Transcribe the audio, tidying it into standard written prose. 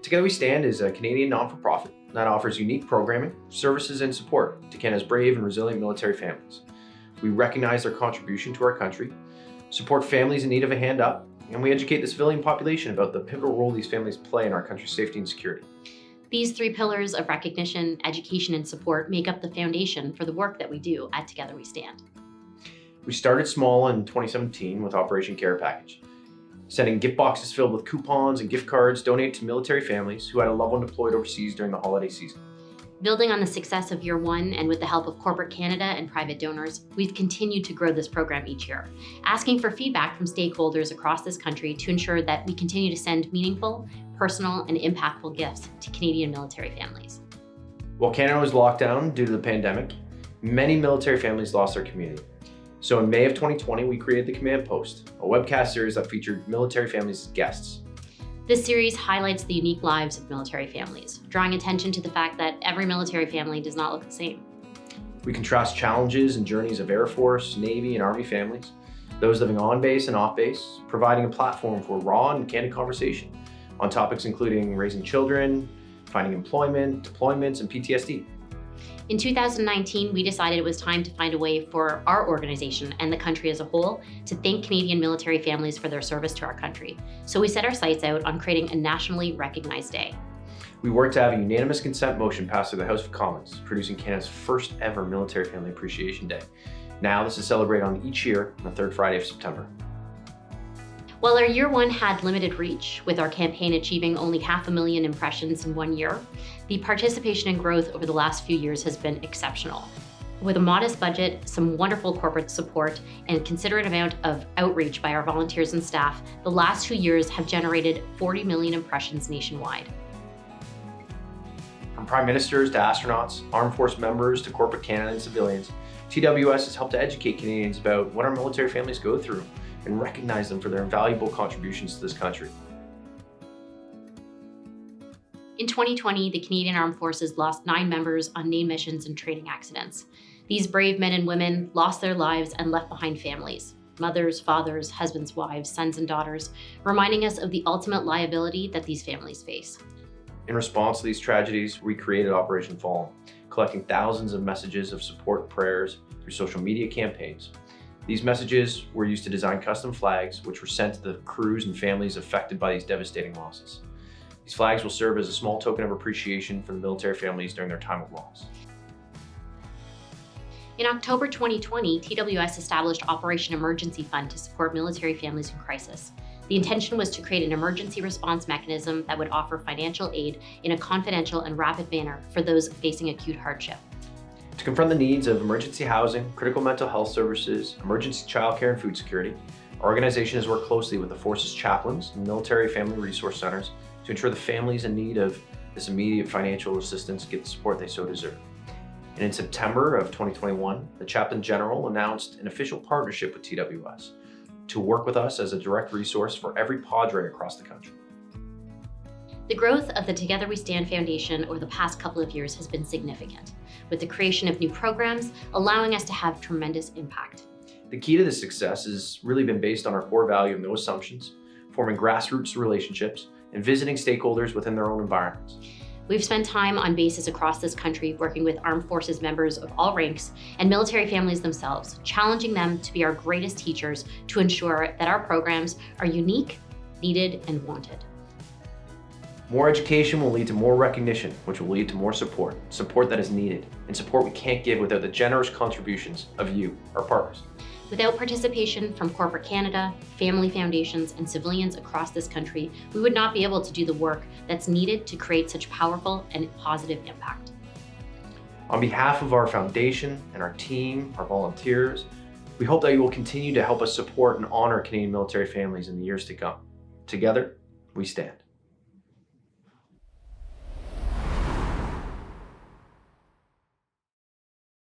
Together We Stand is a Canadian non-for-profit that offers unique programming, services, and support to Canada's brave and resilient military families. We recognize their contribution to our country, support families in need of a hand up, and we educate the civilian population about the pivotal role these families play in our country's safety and security. These three pillars of recognition, education, and support make up the foundation for the work that we do at Together We Stand. We started small in 2017 with Operation Care Package, sending gift boxes filled with coupons and gift cards donated to military families who had a loved one deployed overseas during the holiday season. Building on the success of year one and with the help of corporate Canada and private donors, we've continued to grow this program each year, asking for feedback from stakeholders across this country to ensure that we continue to send meaningful, personal, and impactful gifts to Canadian military families. While Canada was locked down due to the pandemic, many military families lost their community. So in May of 2020, we created the Command Post, a webcast series that featured military families as guests. This series highlights the unique lives of military families, drawing attention to the fact that every military family does not look the same. We contrast challenges and journeys of Air Force, Navy, and Army families, those living on base and off base, providing a platform for raw and candid conversation on topics including raising children, finding employment, deployments, and PTSD. In 2019, we decided it was time to find a way for our organization and the country as a whole to thank Canadian military families for their service to our country. So we set our sights out on creating a nationally recognized day. We worked to have a unanimous consent motion passed through the House of Commons, producing Canada's first ever Military Family Appreciation Day. Now this is celebrated on each year on the third Friday of September. While our year one had limited reach, with our campaign achieving only 500,000 impressions in 1 year, the participation and growth over the last few years has been exceptional. With a modest budget, some wonderful corporate support, and a considerate amount of outreach by our volunteers and staff, the last 2 years have generated 40 million impressions nationwide. From prime ministers to astronauts, armed force members to corporate Canada and civilians, TWS has helped to educate Canadians about what our military families go through and recognize them for their invaluable contributions to this country. In 2020, the Canadian Armed Forces lost 9 members on named missions and training accidents. These brave men and women lost their lives and left behind families, mothers, fathers, husbands, wives, sons, and daughters, reminding us of the ultimate liability that these families face. In response to these tragedies, we created Operation Fallen, collecting thousands of messages of support and prayers through social media campaigns. These messages were used to design custom flags, which were sent to the crews and families affected by these devastating losses. These flags will serve as a small token of appreciation for the military families during their time of loss. In October 2020, TWS established Operation Emergency Fund to support military families in crisis. The intention was to create an emergency response mechanism that would offer financial aid in a confidential and rapid manner for those facing acute hardship. To confront the needs of emergency housing, critical mental health services, emergency childcare, and food security, our organization has worked closely with the Forces chaplains and military family resource centers to ensure the families in need of this immediate financial assistance get the support they so deserve. And in September of 2021, the Chaplain General announced an official partnership with TWS to work with us as a direct resource for every Padre across the country. The growth of the Together We Stand Foundation over the past couple of years has been significant, with the creation of new programs allowing us to have tremendous impact. The key to this success has really been based on our core value of no assumptions, forming grassroots relationships, and visiting stakeholders within their own environments. We've spent time on bases across this country working with armed forces members of all ranks and military families themselves, challenging them to be our greatest teachers to ensure that our programs are unique, needed, and wanted. More education will lead to more recognition, which will lead to more support that is needed, and support we can't give without the generous contributions of you, our partners. Without participation from corporate Canada, family foundations, and civilians across this country, we would not be able to do the work that's needed to create such powerful and positive impact. On behalf of our foundation and our team, our volunteers, we hope that you will continue to help us support and honor Canadian military families in the years to come. Together, we stand.